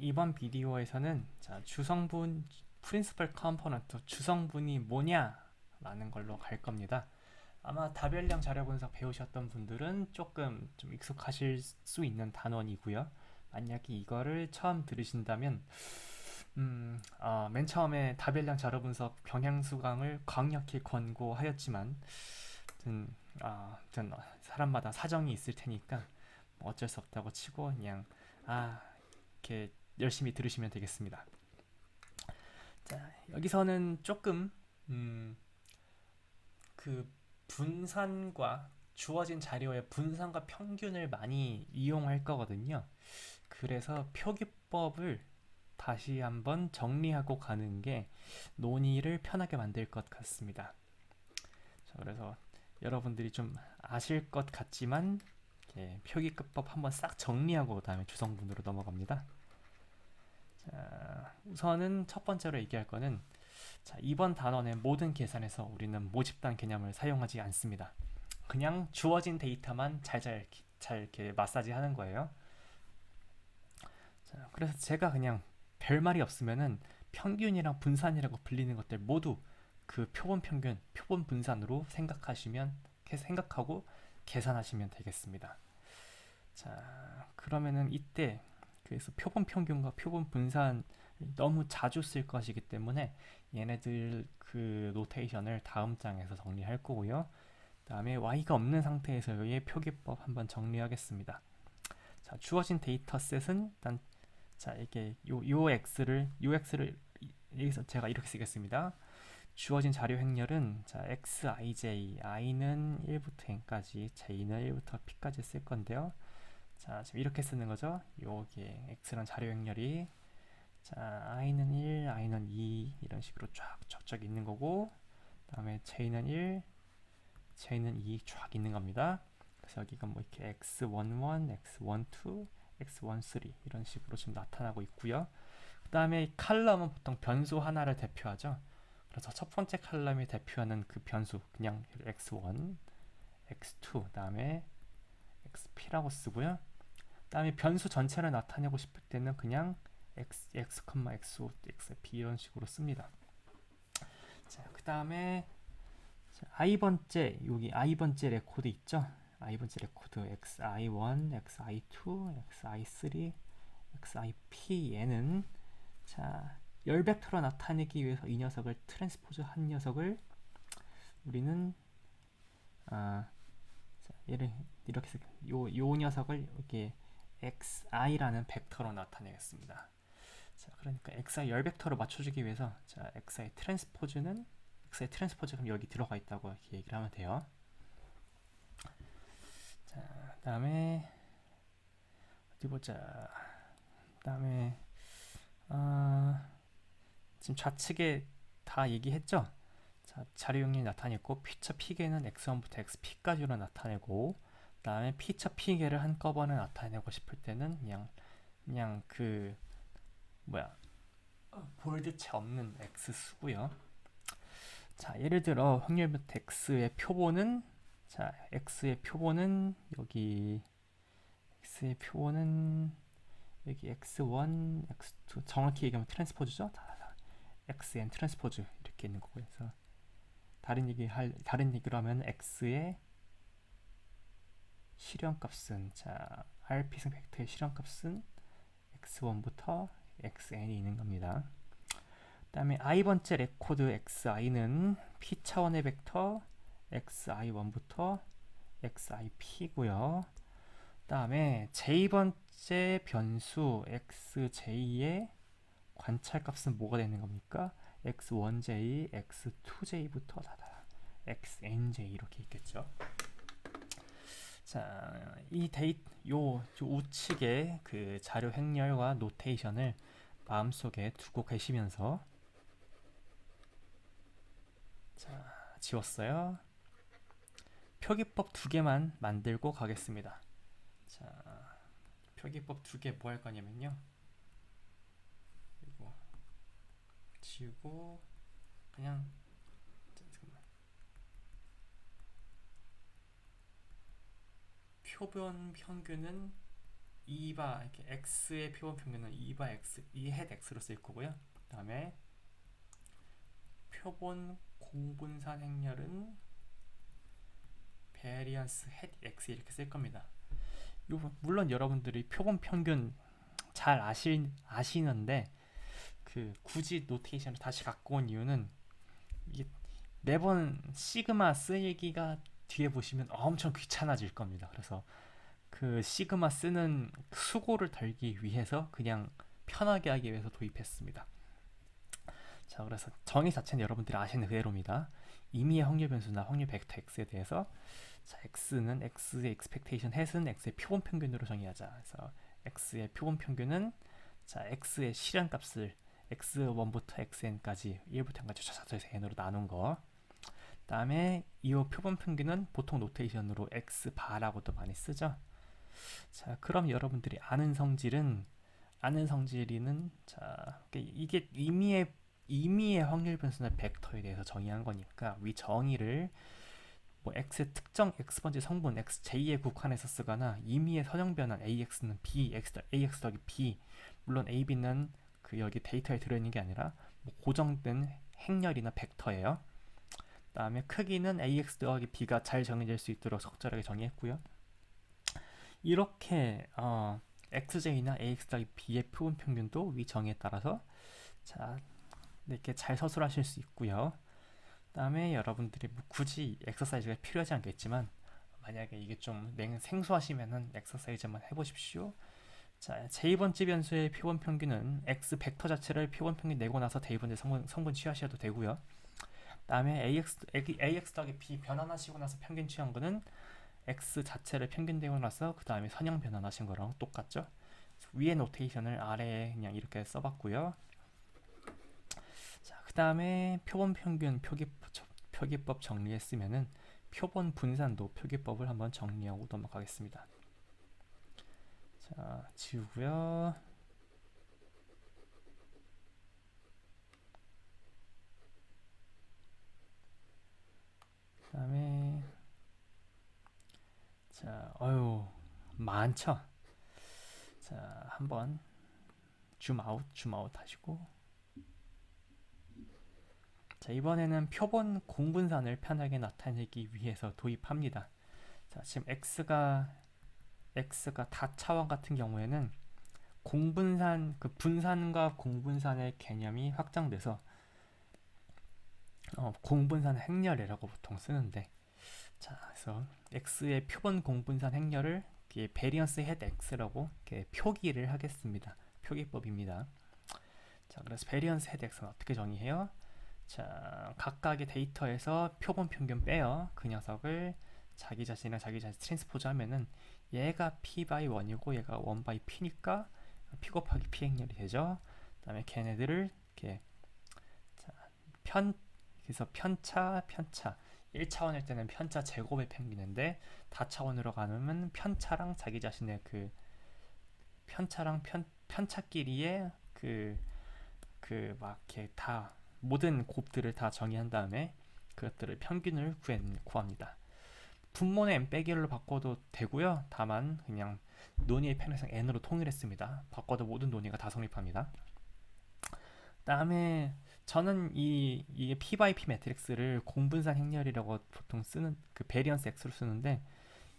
이번 비디오에서는 주성분 프린시플 컴포넌트 주성분이 뭐냐 라는 걸로 갈 겁니다. 아마 다별량 자료 분석 배우셨던 분들은 조금 좀 익숙하실 수 있는 단원이고요. 만약에 이거를 처음 들으신다면 맨 처음에 다별량 자료 분석 병행수강을 강력히 권고하였지만 전 사람마다 사정이 있을 테니까 뭐 어쩔 수 없다고 치고 그냥 이렇게 열심히 들으시면 되겠습니다. 자, 여기서는 조금 음, 그 분산과 주어진 자료의 분산과 평균을 많이 이용할 거거든요. 그래서 표기법을 다시 한번 정리하고 가는 게 논의를 편하게 만들 것 같습니다. 자, 그래서 여러분들이 좀 아실 것 같지만 표기법법 한번 싹 정리하고 그다음에 주성분으로 넘어갑니다. 자, 우선은 첫 번째로 얘기할 거는 이번 단원의 모든 계산에서 우리는 모집단 개념을 사용하지 않습니다. 그냥 주어진 데이터만 잘 이렇게 마사지 하는 거예요. 자, 그래서 제가 그냥 별말이 없으면은 평균이랑 분산이라고 불리는 것들 모두 그 표본 평균, 표본 분산으로 생각하고 계산하시면 되겠습니다. 자, 그러면은 이때 그래서 표본 평균과 표본 분산 너무 자주 쓸 것이기 때문에 얘네들 그 노테이션을 다음 장에서 정리할 거고요. 다음에 y가 없는 상태에서의 표기법 한번 정리하겠습니다. 자, 주어진 데이터셋은 일단 이게 요 x를 여기서 제가 이렇게 쓰겠습니다. 주어진 자료 행렬은 xij, i는 1부터 n까지, j는 1부터 p까지 쓸 건데요. 자, 지금 이렇게 쓰는 거죠. 요게 x란 자료 행렬이 i는 1, i는 2 이런 식으로 쫙 있는 거고, 다음에 j는 1, j는 2 쫙 있는 겁니다. 그래서 여기가 뭐 이렇게 x11, x12, x13 이런 식으로 지금 나타나고 있고요. 그 다음에 칼럼은 보통 변수 하나를 대표하죠. 그래서 첫 번째 칼럼이 대표하는 그 변수 그냥 x1, x2, 다음에 xp라고 쓰고요. 다음에 변수 전체를 나타내고 싶을 때는 그냥 x, x, xp 이런 식으로 씁니다. 자, 그 다음에 i번째 여기 i번째 레코드 있죠? i번째 레코드 xi1, xi2, xi3, xip 얘는 열 벡터로 나타내기 위해서 이 녀석을 트랜스포즈 한 녀석을 우리는 얘를 이렇게 요 녀석을 이렇게 xi라는 벡터로 나타내겠습니다. 자, 그러니까 xi 열 벡터로 맞춰주기 위해서 xi 트랜스포즈는 그럼 여기 들어가 있다고 이렇게 얘기를 하면 돼요. 자, 그다음에 어디 보자. 그다음에 지금 좌측에 다 얘기했죠. 자료 용량이 나타냈고 피처 피계는 x1부터 xp까지로 나타내고, 그다음에 피처 피계를 한꺼번에 나타내고 싶을 때는 그냥 그 볼드체 없는 x 수고요. 자, 예를 들어 확률 x의 표본은 x의 표본은 여기 x1, x2 정확히 얘기하면 트랜스포즈죠. xn 트랜스포즈 이렇게 있는 거고, 그래서 다른 얘기로 하면 x의 실현값은 rp승 벡터의 실현값은 x1부터 xn이 있는 겁니다. 그 다음에 i번째 레코드 xi는 p 차원의 벡터 xi1부터 xip고요. 그 다음에 j번째 변수 xj의 관찰값은 뭐가 되는 겁니까? x1j, x2j부터 xnj 이렇게 있겠죠. 자, 요 우측의 그 자료 행렬과 노테이션을 마음속에 두고 계시면서 지웠어요. 표기법 2개만 만들고 가겠습니다. 자, 표기법 2개 뭐 할 거냐면요. 그리고 지우고 그냥 표본 평균은 2바 이렇게 x의 표본 평균은 2바 x 2헷 x로 쓸 거고요. 그다음에 표본 공분산 행렬은 베리언스 헷 x 이렇게 쓸 겁니다. 물론 여러분들이 표본 평균 잘 아시는데 그 굳이 노테이션을 다시 갖고 온 이유는 이게 매번 시그마 쓰기가 뒤에 보시면 엄청 귀찮아질 겁니다. 그래서 그 시그마 쓰는 수고를 덜기 위해서 그냥 편하게 하기 위해서 도입했습니다. 자, 그래서 정의 자체는 여러분들이 아시는 그대로입니다. 임의의 확률 변수나 확률 벡터 x에 대해서 자, x는 x의 expectation 햇은 x의 표본 평균으로 정의하자. 그래서 x의 표본 평균은 자, x의 실현값을 x1부터 xn까지 1부터 n까지 쫙쫙해서 n으로 나눈 거. 다음에 이 표본 평균은 보통 노테이션으로 x바라고도 많이 쓰죠. 자, 그럼 여러분들이 아는 성질은 자, 이게 임의의 확률 변수나 벡터에 대해서 정의한 거니까 위 정의를 뭐 x의 특정 x번째 성분 xj에 국한해서 쓰거나 임의의 선형 변환 ax는 b, ax 더하기 b 물론 a, b는 그 여기 데이터에 들어있는 게 아니라 뭐 고정된 행렬이나 벡터예요. 다음에 크기는 ax 더하기 b가 잘 정해질 수 있도록 적절하게 정의했고요. 이렇게 xj나 ax 더하기 b의 표본 평균도 위 정의에 따라서 자, 이렇게 잘 서술하실 수 있고요. 다음에 여러분들이 뭐 굳이 엑서사이즈가 필요하지 않겠지만 만약에 이게 좀 생소하시면은 엑서사이즈 한번 해보십시오. 자, j 번째 변수의 표본 평균은 x 벡터 자체를 표본 평균 내고 나서 j 번째 성분 취하셔도 되고요. 다음에 ax 더하기 b 변환하시고 나서 평균 취한 거는 x 자체를 평균 내고 나서 그 다음에 선형 변환하신 거랑 똑같죠. 위의 노테이션을 아래에 그냥 이렇게 써봤고요. 자, 그 다음에 표본 평균 표기법 정리했으면은 표본 분산도 표기법을 한번 정리하고 넘어가겠습니다. 자, 지우고요. 그 다음에 자, 많죠. 자, 한번 줌아웃 하시고 자, 이번에는 표본 공분산을 편하게 나타내기 위해서 도입합니다. 자, 지금 x가 다차원 같은 경우에는 공분산 그 분산과 공분산의 개념이 확장돼서 공분산 행렬이라고 보통 쓰는데 자, 그래서 x의 표본 공분산 행렬을 베리언스 헷 x라고 이렇게 표기를 하겠습니다. 표기법입니다. 자, 그래서 베리언스 헷 x는 어떻게 정의해요? 자, 각각의 데이터에서 표본 평균 빼요. 그 녀석을 자기 자신이랑 자기 자신 트랜스포즈 하면은 얘가 p by 1이고 얘가 1 by p니까 p 곱하기 p 행렬이 되죠. 그 다음에 걔네들을 이렇게 자, 그래서 편차 1차원일 때는 편차 제곱의 평균인데 다차원으로 가면 편차랑 자기 자신의 그 편차랑 편차끼리의 막 이렇게 다 모든 곱들을 다 정의한 다음에 그것들을 평균을 구합니다. 분모는 n 빼기 1로 바꿔도 되고요. 다만 그냥 논의의 편의상 n으로 통일했습니다. 바꿔도 모든 논의가 다 성립합니다. 다음에 저는 이게 p by p 매트릭스를 공분산 행렬이라고 보통 쓰는 그 베리언스 x로 쓰는데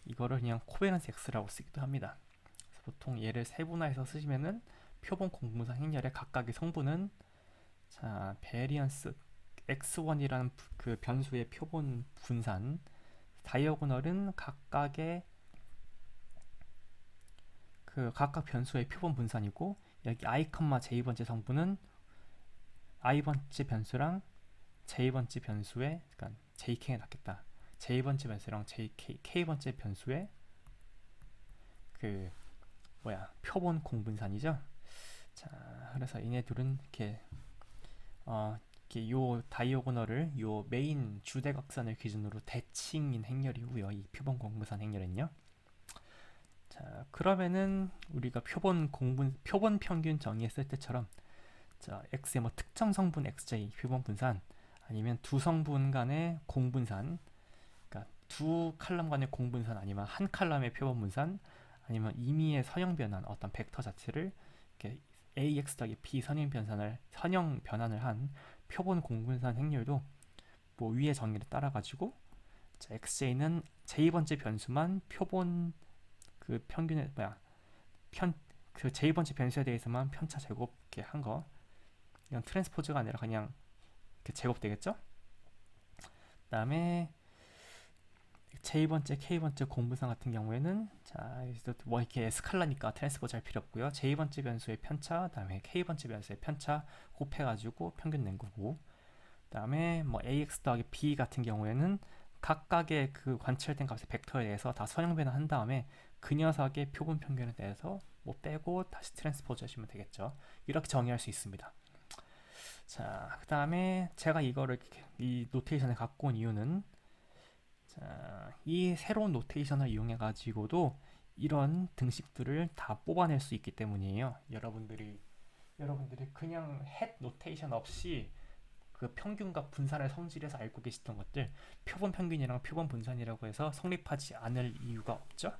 이거를 그냥 코베런스 x라고 쓰기도 합니다. 그래서 보통 얘를 세분화해서 쓰시면은 표본 공분산 행렬의 각각의 성분은 자, 베리언스 x1이라는 그 변수의 표본 분산 다이어고널은 각각의 그 각각 변수의 표본 분산이고 여기 i, j번째 성분은 i번째 변수랑 j번째 변수의 그러니까 jk가 낫겠다. j번째 변수랑 k번째 변수의 그 표본 공분산이죠. 자, 그래서 얘네 둘은 이렇게 요 다이오고널을 요 메인 주대각선을 기준으로 대칭인 행렬이고요. 이 표본 공분산 행렬은요. 자, 그러면은 우리가 표본 평균 정의했을 때처럼 자, x의 뭐 특정 성분 xj 표본 분산 아니면 두 성분 간의 공분산 그러니까 두 칼럼 간의 공분산 아니면 한 칼럼의 표본 분산 아니면 임의의 선형 변환 어떤 벡터 자체를 이렇게 ax 더하기 b 선형 변환을 한 표본 공분산 행렬도 뭐 위의 정의를 따라 가지고 xj는 j 번째 변수만 표본 그 평균의 뭐야 편 그 j 번째 변수에 대해서만 편차 제곱 이렇게 한 거. 이건 트랜스포즈가 아니라 그냥 이렇게 제곱되겠죠? 그다음에 J번째, K번째 공분산 같은 경우에는 자, 뭐 이렇게 스칼라니까 트랜스포즈 할 필요 없고요. J번째 변수의 편차, 그다음에 K번째 변수의 편차 곱해가지고 평균 낸 거고. 그다음에 뭐 AX 더하기 B 같은 경우에는 각각의 그 관찰된 값의 벡터에 대해서 다 선형 변환한 다음에 그 녀석의 표본 평균에 대해서 뭐 빼고 다시 트랜스포즈 하시면 되겠죠. 이렇게 정의할 수 있습니다. 자, 그 다음에 제가 이거를 이 노테이션을 갖고 온 이유는 자, 이 새로운 노테이션을 이용해 가지고도 이런 등식들을 다 뽑아낼 수 있기 때문이에요. 여러분들이 그냥 헷 노테이션 없이 그 평균과 분산을 성질해서 알고 계시던 것들 표본 평균이랑 표본 분산이라고 해서 성립하지 않을 이유가 없죠.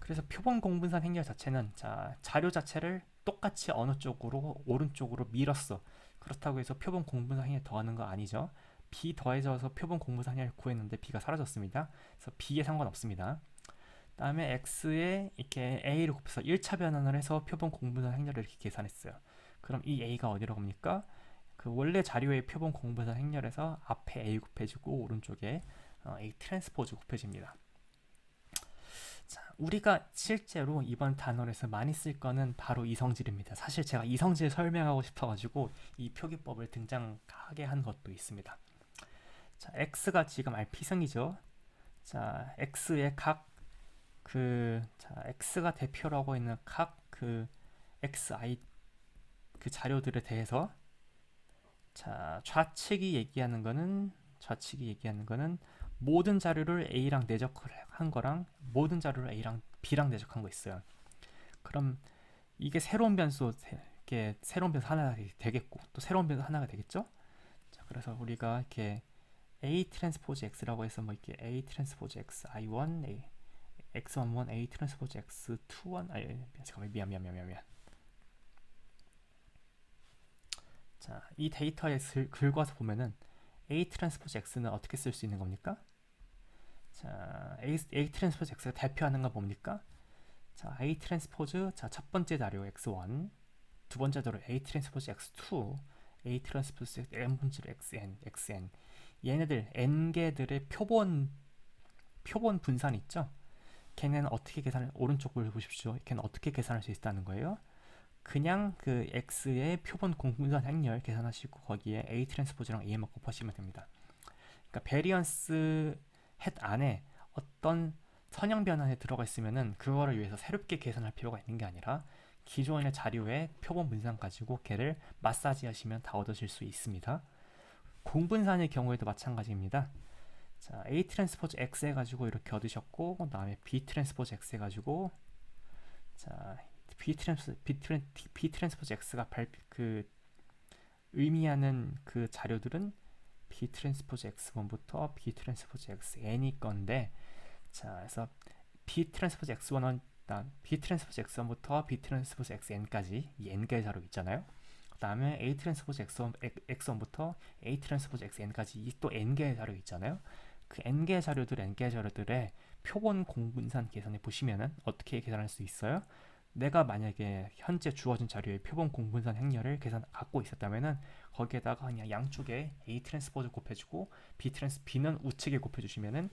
그래서 표본 공분산 행렬 자체는 자, 자료 자체를 똑같이 어느 쪽으로 오른쪽으로 밀었어. 그렇다고 해서 표본 공분산 행렬 더하는 거 아니죠. b 더해져서 표본 공분산 행렬 구했는데 b가 사라졌습니다. 그래서 b에 상관없습니다. 다음에 x에 이렇게 a를 곱해서 1차 변환을 해서 표본 공분산 행렬을 이렇게 계산했어요. 그럼 이 a가 어디로 갑니까? 그 원래 자료의 표본 공분산 행렬에서 앞에 a 곱해지고 오른쪽에 a 트랜스포즈 곱해집니다. 자, 우리가 실제로 이번 단원에서 많이 쓸 거는 바로 이성질입니다. 사실 제가 이성질 설명하고 싶어가지고 이 표기법을 등장하게 한 것도 있습니다. 자, x가 지금 RP성이죠. 자, x의 x가 대표라고 있는 각 xi 그 자료들에 대해서 자, 좌측이 얘기하는 거는 모든 자료를 A랑 내적한 거랑 모든 자료를 A랑 B랑 내적한 거 있어요. 그럼 이게 새로운 변수 하나가 되겠고 또 새로운 변수 하나가 되겠죠? 자, 그래서 우리가 이렇게 A 트랜스포즈 X라고 해서 뭐 이렇게 A 트랜스포즈 X I1 A X11 A 트랜스포즈 X21 잠깐만 미안. 자, 이 데이터에 긁어서 보면은 A 트랜스포즈 X는 어떻게 쓸 수 있는 겁니까? 자, A 트랜스포즈 X가 대표하는 건 뭡니까? 자, A 트랜스포즈 첫 번째 자료 X1, 두 번째 자료 A 트랜스포즈 X2, A 트랜스포즈 N분질 XN. 얘네들 N개들의 표본 분산 있죠? 걔는 어떻게 오른쪽을 보십시오. 걔는 어떻게 계산할 수 있다는 거예요? 그냥 그 x의 표본 공분산 행렬 계산하시고 거기에 a 트랜스포즈랑 a만 곱하시면 됩니다. 그러니까 베리언스 헷 안에 어떤 선형 변환에 들어가 있으면은 그거를 위해서 새롭게 계산할 필요가 있는 게 아니라 기존의 자료의 표본 분산 가지고 걔를 마사지 하시면 다 얻으실 수 있습니다. 공분산의 경우에도 마찬가지입니다. 자, a 트랜스포즈 x 해가지고 이렇게 얻으셨고 그 다음에 b 트랜스포즈 x 해가지고 자 B 트랜스포즈 X가 의미하는 그 자료들은 B 트랜스포즈 X1부터 B 트랜스포즈 XN이 건데 자, 그래서 B 트랜스포즈 X1부터 B 트랜스포즈 XN까지 이 N개의 자료 있잖아요. 그 다음에 A 트랜스포즈 X1부터 A 트랜스포즈 XN까지 또 N개의 자료 있잖아요. 그 N개의 자료들의 표본 공분산 계산해 보시면은 어떻게 계산할 수 있어요? 내가 만약에 현재 주어진 자료의 표본 공분산 행렬을 갖고 있었다면은 거기에다가 그냥 양쪽에 A 트랜스포즈 곱해주고 B는 우측에 곱해주시면은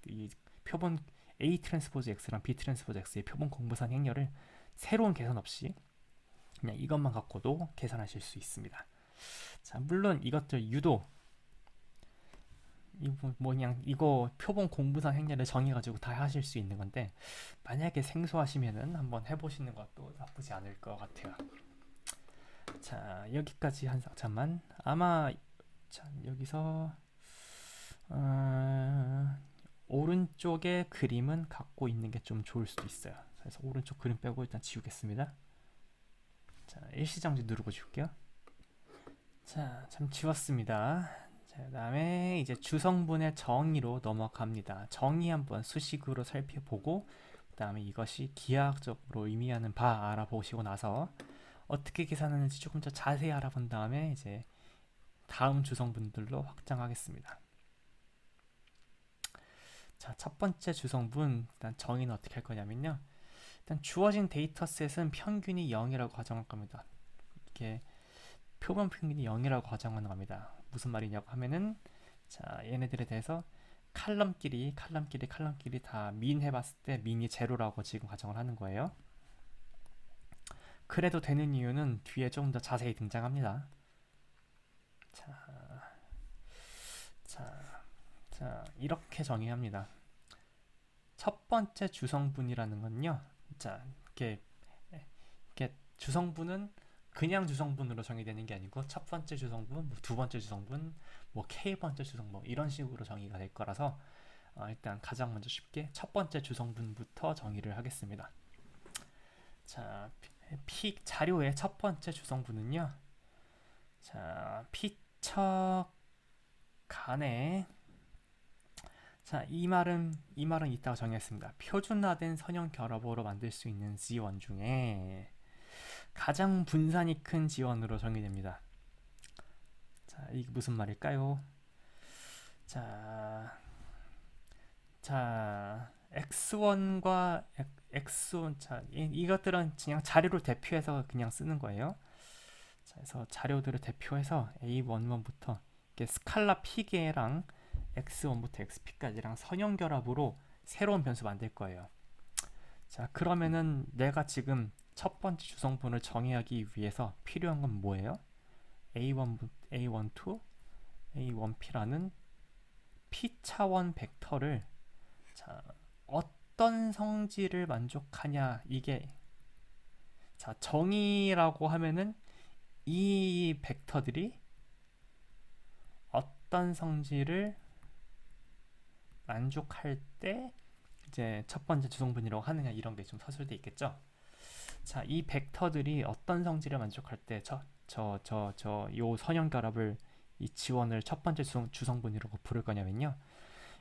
이 표본 A 트랜스포즈 X랑 B 트랜스포즈 X의 표본 공분산 행렬을 새로운 계산 없이 그냥 이것만 갖고도 계산하실 수 있습니다. 자, 물론 이것들 유도 이거 표본 공분산 행렬을 정해가지고 다 하실 수 있는 건데 만약에 생소하시면은 한번 해보시는 것도 나쁘지 않을 것 같아요. 자, 여기까지 잠깐만 아마 자, 여기서 오른쪽에 그림은 갖고 있는 게 좀 좋을 수도 있어요. 그래서 오른쪽 그림 빼고 일단 지우겠습니다. 자, 일시정지 누르고 지울게요. 자, 참 지웠습니다. 그 다음에 이제 주성분의 정의로 넘어갑니다. 정의 한번 수식으로 살펴보고 그다음에 이것이 기하학적으로 의미하는 바 알아보시고 나서 어떻게 계산하는지 조금 더 자세히 알아본 다음에 이제 다음 주성분들로 확장하겠습니다. 자, 첫 번째 주성분 일단 정의는 어떻게 할 거냐면요. 일단 주어진 데이터셋은 평균이 0이라고 가정할 겁니다. 이게 표본 평균이 0이라고 가정하는 겁니다. 무슨 말이냐고 하면은 자, 얘네들에 대해서 칼럼끼리 다 민 해봤을 때 민이 제로라고 지금 가정을 하는 거예요. 그래도 되는 이유는 뒤에 좀 더 자세히 등장합니다. 자, 자, 자, 이렇게 정의합니다. 첫 번째 주성분이라는 건요. 자, 이렇게 주성분은 그냥 주성분으로 정의되는 게 아니고 첫 번째 주성분, 뭐 두 번째 주성분, 뭐 k 번째 주성분 뭐 이런 식으로 정의가 될 거라서 일단 가장 먼저 쉽게 첫 번째 주성분부터 정의를 하겠습니다. 자, 자료의 첫 번째 주성분은요. 자, 피처 간에 자, 이 말은 이따가 정의했습니다. 표준화된 선형 결합으로 만들 수 있는 지원 중에 가장 분산이 큰 지원으로 정의됩니다. 자, 이게 무슨 말일까요? 자, x1과 x1 자, 이것들은 그냥 자료를 대표해서 그냥 쓰는 거예요. 자, 그래서 자료들을 대표해서 A11부터 스칼라 P개랑 x1부터 xp까지랑 선형 결합으로 새로운 변수 만들 거예요. 자, 그러면은 내가 지금 첫 번째 주성분을 정의하기 위해서 필요한 건 뭐예요? A12, A12, A1P라는 P차원 벡터를 자, 어떤 성질을 만족하냐 이게 자, 정의라고 하면은 이 벡터들이 어떤 성질을 만족할 때 이제 첫 번째 주성분이라고 하느냐 이런 게 좀 서술돼 있겠죠. 자, 이 벡터들이 어떤 성질을 만족할 때 요 선형 결합을 이 지원을 첫 번째 주성분이라고 부를 거냐면요.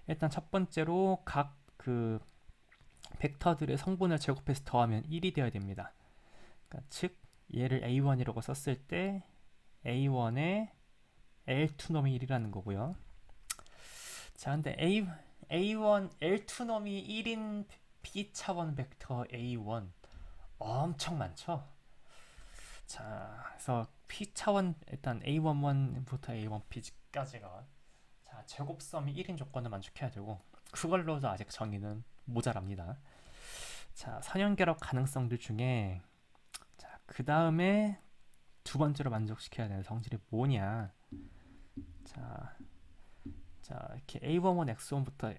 일단 첫 번째로 각 그 벡터들의 성분을 제곱해서 더하면 1이 되어야 됩니다. 그러니까 즉 얘를 A1이라고 썼을 때 A1의 L2 놈이 1이라는 거고요. 자, 근데 A1 L2 놈이 1인 P차원 벡터 A1 엄청 많죠? 자, 그래서 P차원 일단 A11부터 A1P까지가 자, 제곱섬이 1인 조건을 만족해야 되고 그걸로도 아직 정의는 모자랍니다. 자, 선형결합 가능성들 중에 자, 그 다음에 두 번째로 만족시켜야 되는 성질이 뭐냐? 자, 이렇게 A11, X1부터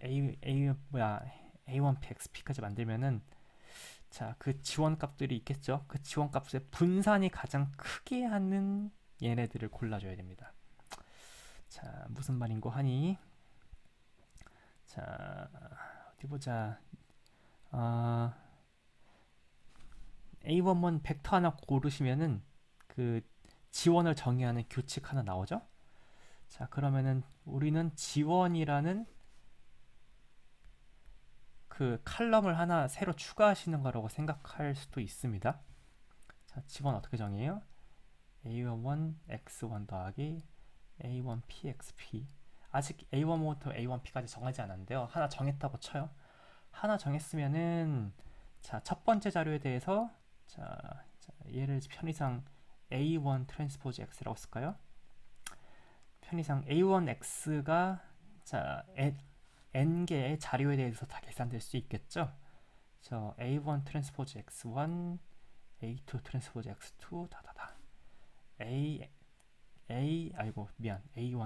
A1P, XP까지 만들면은 자, 그 지원값들이 있겠죠? 그 지원값의 분산이 가장 크게 하는 얘네들을 골라줘야 됩니다. 자, 무슨 말인고 하니? 자, 어디 보자. A11 벡터 하나 고르시면은 그 지원을 정의하는 규칙 하나 나오죠? 자, 그러면은 우리는 지원이라는 그 칼럼을 하나 새로 추가하시는 거라고 생각할 수도 있습니다. 자, 지원 어떻게 정해요? A11 X1 더하기 A1 PXP. 아직 A1부터 A1P까지 정하지 않았는데요. 하나 정했다고 쳐요. 하나 정했으면은 자, 첫 번째 자료에 대해서 자, 얘를 편의상 A1 트랜스포즈 X라고 쓸까요? 편의상 A1X가 자, n개의 자료에 대해서 다 계산될 수 있겠죠? 저 A1 트랜스포즈 X1, A2 트랜스포즈 X2 다다다. A1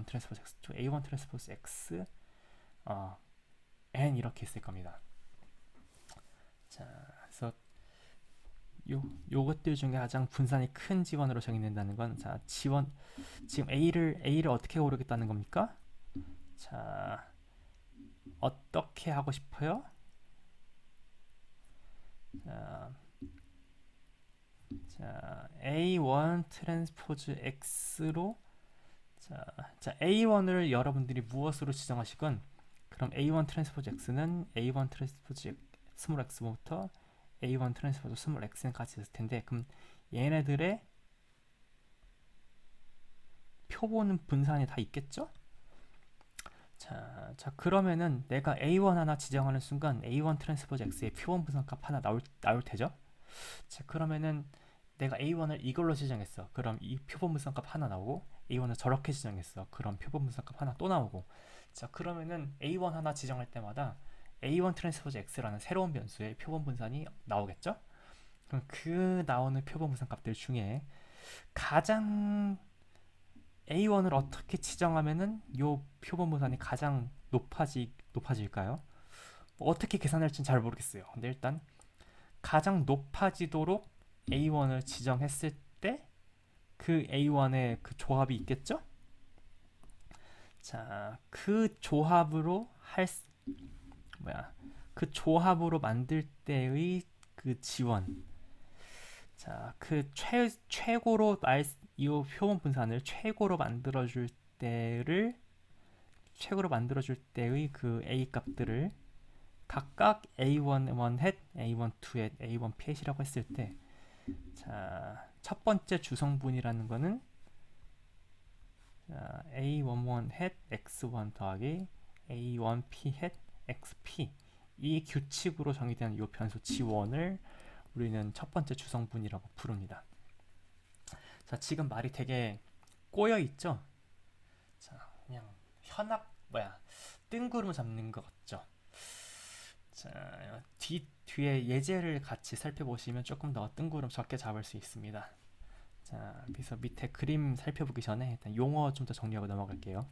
트랜스포즈 X2, A1 트랜스포즈 X N 이렇게 있을 겁니다. 자, 그래서 요것들 중에 가장 분산이 큰 지원으로 정의된다는 건 자, 지금 A를 어떻게 고르겠다는 겁니까? 자, 어떻게 하고 싶어요? 자, A1 트랜스포즈 X로 자, A1을 여러분들이 무엇으로 지정하시건 그럼 A1 트랜스포즈 X는 A1 트랜스포즈 스몰 x부터 a1 트랜스포즈 스몰 xn까지 있을 텐데, 그럼 얘네들의 표본은 분산이 다 있겠죠? 자 그러면은 내가 a1 하나 지정하는 순간 a1 트랜스포즈 x의 표본 분산값 하나 나올 테죠? 자 그러면은 내가 a1을 이걸로 지정했어. 그럼 이 표본 분산값 하나 나오고, a1을 저렇게 지정했어. 그럼 표본 분산값 하나 또 나오고. 자 그러면은 a1 하나 지정할 때마다 a1 트랜스포즈 x라는 새로운 변수의 표본 분산이 나오겠죠? 그럼 그 나오는 표본 분산 값들 중에 가장 a1을 어떻게 지정하면은 요 표본 분산이 가장 높아질까요? 뭐 어떻게 계산할지는 잘 모르겠어요. 근데 일단 가장 높아지도록 a1을 지정했을 때 그 a1의 그 조합이 있겠죠? 자, 그 조합으로 그 조합으로 만들 때의 그 지원. 자, 그 최고로 이 표본 분산을 최고로 만들어줄 때의 그 a 값들을 각각 a1 hat, a1 2 hat, a1 p hat이라고 했을 때, 자, 첫 번째 주성분이라는 거는 a11 hat x1 더하기 a1 p hat xp, 이 규칙으로 정의되는 이 변수 지원을 우리는 첫 번째 주성분이라고 부릅니다. 자, 지금 말이 되게 꼬여 있죠? 자, 그냥 뜬구름 잡는 것 같죠? 자, 뒤에 예제를 같이 살펴보시면 조금 더 뜬구름 적게 잡을 수 있습니다. 자, 그래서 밑에 그림 살펴보기 전에 일단 용어 좀 더 정리하고 넘어갈게요.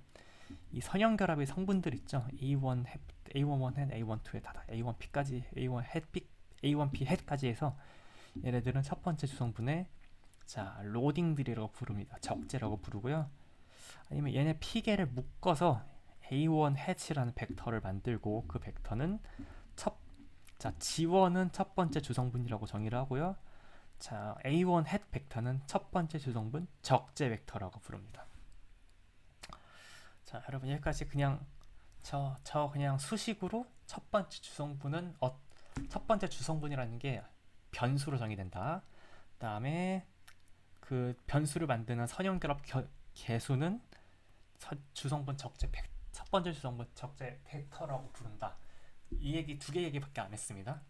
이 선형결합의 성분들 있죠? A1 hat, A11 hat, A12 hat, A1P까지, A1P hat까지 해서 얘네들은 첫 번째 주성분의 자 로딩들이라고 부릅니다. 적재라고 부르고요. 아니면 얘네 피계를 묶어서 A1 hat이라는 벡터를 만들고, 그 벡터는 지원은 첫 번째 주성분이라고 정의를 하고요. 자, A1 hat 벡터는 첫 번째 주성분 적재 벡터라고 부릅니다. 자, 여러분 여기까지 그냥 그냥 수식으로 첫 번째 주성분이라는 게 변수로 정의된다. 그다음에 그 변수를 만드는 선형결합 개수는 주성분 첫 번째 주성분 적재 벡터라고 부른다. 이 얘기 두 개 얘기밖에 안 했습니다.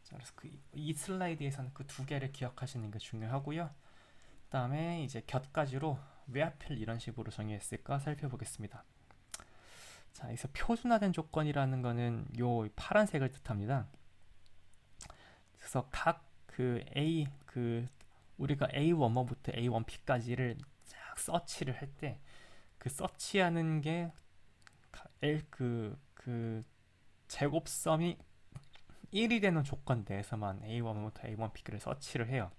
자, 그래서 이 슬라이드에서는 그 두 개를 기억하시는 게 중요하고요. 그다음에 이제 곁가지로 왜 하필 이런 식으로 정의했을까 살펴보겠습니다. 자, 여기서 표준화된 조건이라는 거는 요 파란색을 뜻합니다. 그래서 각 우리가 A11부터 A1P까지를 쫙 서치를 할 때, 그 서치하는 게 제곱섬이 1이 되는 조건 내에서만 A1부터 A1P를 서치를 해요.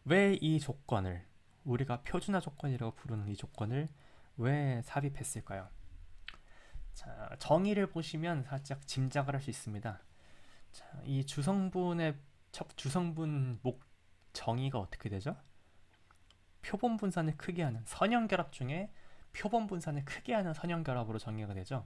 왜 이 조건을, 우리가 표준화 조건이라고 부르는 이 조건을 왜 삽입했을까요? 자, 정의를 보시면 살짝 짐작을 할 수 있습니다. 자, 이 주성분 정의가 어떻게 되죠? 표본 분산을 크게 하는 선형결합 중에 표본 분산을 크게 하는 선형결합으로 정의가 되죠.